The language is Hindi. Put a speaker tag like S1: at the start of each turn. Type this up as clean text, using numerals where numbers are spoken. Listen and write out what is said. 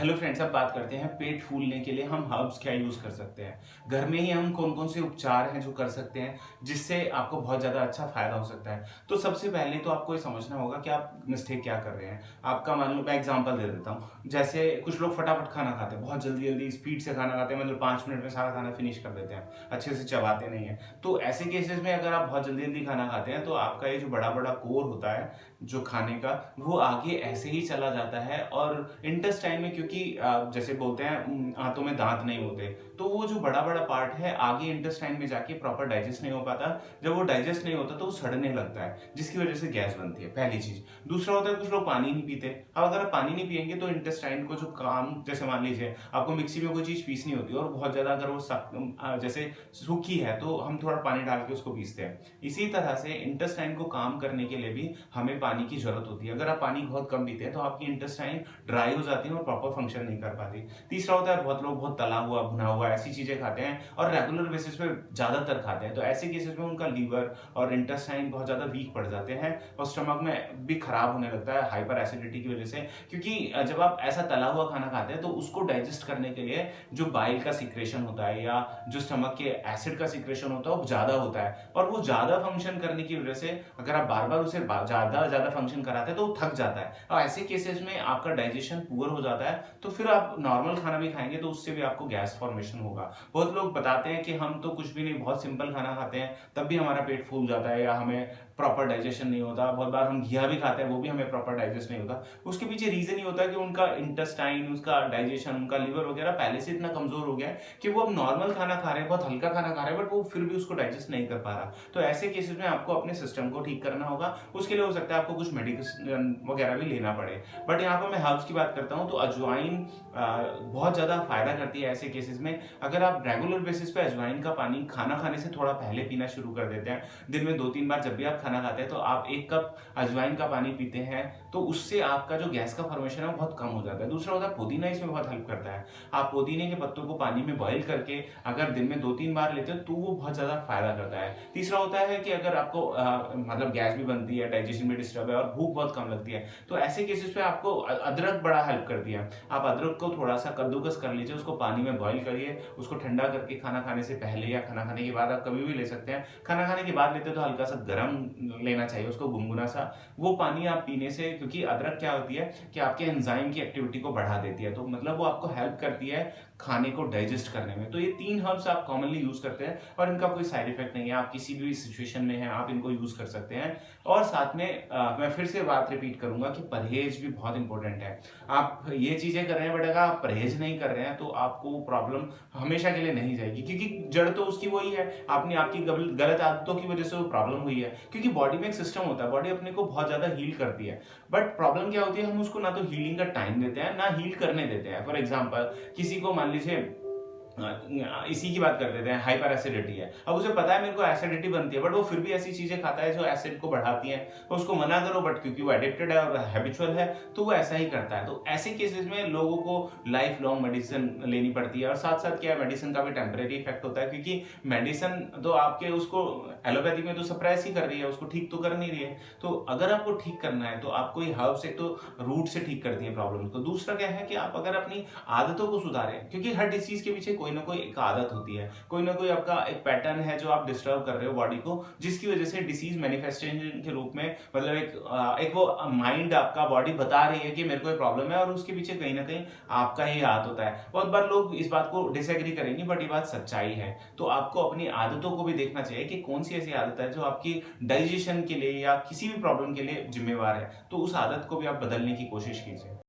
S1: हेलो फ्रेंड्स, अब बात करते हैं पेट फूलने के लिए हम हर्ब्स क्या यूज कर सकते हैं। घर में ही हम कौन कौन से उपचार हैं जो कर सकते हैं जिससे आपको बहुत ज्यादा अच्छा फायदा हो सकता है। तो सबसे पहले तो आपको ये समझना होगा कि आप मिस्टेक क्या कर रहे हैं। आपका मान लो, मैं एग्जांपल दे देता हूँ। जैसे कुछ लोग फटाफट खाना खाते हैं, बहुत जल्दी जल्दी स्पीड से खाना खाते हैं, मतलब 5 मिनट में सारा खाना फिनिश कर देते हैं, अच्छे से चबाते नहीं है। तो ऐसे केसेस में अगर आप बहुत जल्दी जल्दी खाना खाते हैं तो आपका ये जो बड़ा बड़ा कोर होता है जो खाने का, वो आगे ऐसे ही चला जाता है। और इंटेस्टाइन में, क्योंकि जैसे बोलते हैं हाथों में दांत नहीं होते, तो वो जो बड़ा बड़ा पार्ट है आगे इंटेस्टाइन में जाके प्रॉपर डाइजेस्ट नहीं हो पाता। जब वो डाइजेस्ट नहीं होता तो वो सड़ने लगता है, जिसकी वजह से गैस बनती है, पहली चीज। दूसरा होता है कुछ लोग पानी नहीं पीते। अब अगर आप पानी नहीं पियेंगे तो इंटेस्टाइन को जो काम, जैसे मान लीजिए आपको मिक्सी में कोई चीज पीसनी होती है और बहुत ज्यादा अगर वो जैसे सूखी है तो हम थोड़ा पानी डाल के उसको पीसते हैं। इसी तरह से इंटेस्टाइन को काम करने के लिए भी हमें पानी की जरूरत होती है। अगर आप पानी बहुत कम पीते हैं तो आपकी इंटेस्टाइन ड्राई हो जाती है और प्रॉपर फंक्शन नहीं कर पाती। तीसरा होता है बहुत लोग बहुत तला हुआ भुना हुआ ऐसी चीजें खाते हैं और रेगुलर बेसिस पे ज्यादातर खाते हैं, तो ऐसे केसेस में उनका लीवर और इंटेस्टाइन बहुत ज्यादा वीक पड़ जाते हैं और स्टमक में भी खराब होने लगता है हाइपर एसिडिटी की वजह से। क्योंकि जब आप ऐसा तला हुआ खाना खाते हैं तो उसको डाइजेस्ट करने के लिए जो बाइल का सिक्रेशन होता है या जो स्टमक के एसिड का सिक्रेशन होता है वो ज्यादा होता है, और वो ज्यादा फंक्शन करने की वजह से अगर आप बार बार उसे ज्यादा ज्यादा फंक्शन कराते हैं तो वो थक जाता है और ऐसे केसेस में आपका डाइजेशन पुअर हो जाता है। तो फिर आप नॉर्मल खाना भी खाएंगे तो उससे भी आपको गैस फॉर्मेशन होगा। बहुत लोग बताते हैं कि हम तो कुछ भी नहीं, बहुत सिंपल खाना खाते हैं तब भी हमारा पेट फूल जाता है या हमें प्रॉपर डाइजेशन नहीं होता। बहुत बार हम घिया भी खाते हैं, वो भी हमें प्रॉपर डाइजेस्ट नहीं होता। उसके पीछे रीजन ही होता है कि उनका इंटेस्टाइन, उसका डाइजेशन, उनका लिवर वगैरह पहले से इतना कमजोर हो गया है कि वो अब नॉर्मल खाना खा रहे हैं, बहुत हल्का खाना खा रहे हैं, बट वो फिर भी उसको डाइजेस्ट नहीं कर पा रहा। तो ऐसे केसेस में आपको अपने सिस्टम को ठीक करना होगा। उसके लिए हो सकता है आपको कुछ मेडिकेशन वगैरह भी लेना पड़े। बट यहाँ पर मैं हर्ब्स की बात करता हूँ तो अजवाइन बहुत ज्यादा फायदा करती है ऐसे केसेस में। अगर आप रेगुलर बेसिस पे अजवाइन का पानी खाना खाने से थोड़ा पहले पीना शुरू कर देते हैं, दिन में 2-3 बार जब भी आप खाना खाते हैं तो आप 1 कप अजवाइन का पानी पीते हैं, तो उससे आपका जो गैस का फॉर्मेशन है वो बहुत कम हो जाता है। दूसरा होता है पुदीना, इसमें बहुत हेल्प करता है। आप पुदीने के पत्तों को पानी में बॉईल करके अगर दिन में 2-3 बार लेते हो तो वो बहुत ज्यादा फायदा करता है। तीसरा होता है कि अगर आपको मतलब गैस भी बनती है, डाइजेशन भी डिस्टर्ब है और भूख बहुत कम लगती है, तो ऐसे केसेस में आपको अदरक बड़ा हेल्प करती है। आप अदरक को थोड़ा सा कद्दूकस कर लीजिए, उसको पानी में बॉईल करिए, उसको ठंडा करके खाना खाने से पहले या खाना खाने के बाद आप कभी भी ले सकते हैं। खाना खाने के बाद लेते हैं तो हल्का सा गर्म लेना चाहिए उसको, गुनगुना सा। वो पानी आप पीने से, क्योंकि अदरक क्या होती है कि आपके एंजाइम की एक्टिविटी को बढ़ा देती है, तो मतलब वो आपको हेल्प करती है खाने को डाइजेस्ट करने में। तो ये 3 हर्ब्स आप कॉमनली यूज करते हैं और इनका कोई साइड इफेक्ट नहीं है। आप किसी भी सिचुएशन में हैं आप इनको यूज कर सकते हैं। और साथ में मैं फिर से बात रिपीट करूंगा कि परहेज भी बहुत इंपॉर्टेंट है। आप ये चीजें कर रहे हैं बट अगर आप परहेज नहीं कर रहे हैं तो आपको प्रॉब्लम हमेशा के लिए नहीं जाएगी, क्योंकि जड़ तो उसकी वही है, आपने आपकी गलत आदतों की वजह से वो प्रॉब्लम हुई है। क्योंकि बॉडी में एक सिस्टम होता है, बॉडी अपने को बहुत ज्यादा हील करती है, बट प्रॉब्लम क्या होती है, हम उसको ना तो हीलिंग का टाइम देते हैं ना हील करने देते हैं। फॉर एग्जाम्पल, किसी को मान लीजिए इसी की बात कर देते हैं, हाइपर एसिडिटी है। अब उसे पता है मेरे को एसिडिटी बनती है, बट वो फिर भी ऐसी चीजें खाता है जो एसिड को बढ़ाती हैं। तो उसको मना करो, बट क्योंकि वो एडिक्टेड है और हैबिचुअल है तो वो ऐसा ही करता है। तो ऐसे केसेस में लोगों को लाइफ लॉन्ग मेडिसिन लेनी पड़ती है। और साथ साथ क्या है, मेडिसिन का भी टेम्परेरी इफेक्ट होता है, क्योंकि मेडिसिन तो आपके उसको एलोपैथी में तो सप्रेस ही कर रही है, उसको ठीक तो कर नहीं रही है। तो अगर आपको ठीक करना है तो आपको ये हर्ब से तो रूट से ठीक करती है प्रॉब्लम को। दूसरा क्या है कि आप अगर अपनी आदतों को सुधारें, क्योंकि हर डिसीज के पीछे कोई ना कोई एक आदत होती है, कोई ना कोई आपका एक पैटर्न है जो आप डिस्टर्ब कर रहे हो बॉडी को, जिसकी वजह से डिसीज मैनिफेस्टेशन के रूप में, मतलब एक वो माइंड, आपका बॉडी बता रही है कि मेरे को ये प्रॉब्लम है, और उसके पीछे कहीं ना कहीं आपका ही हाथ होता है। बहुत बार लोग इस बात को डिसएग्री करेंगे बट ये बात सच्चाई है। तो आपको अपनी आदतों को भी देखना चाहिए कि कौन सी ऐसी आदत है जो आपकी डाइजेशन के लिए या किसी भी प्रॉब्लम के लिए जिम्मेवार है, तो उस आदत को भी आप बदलने की कोशिश कीजिए।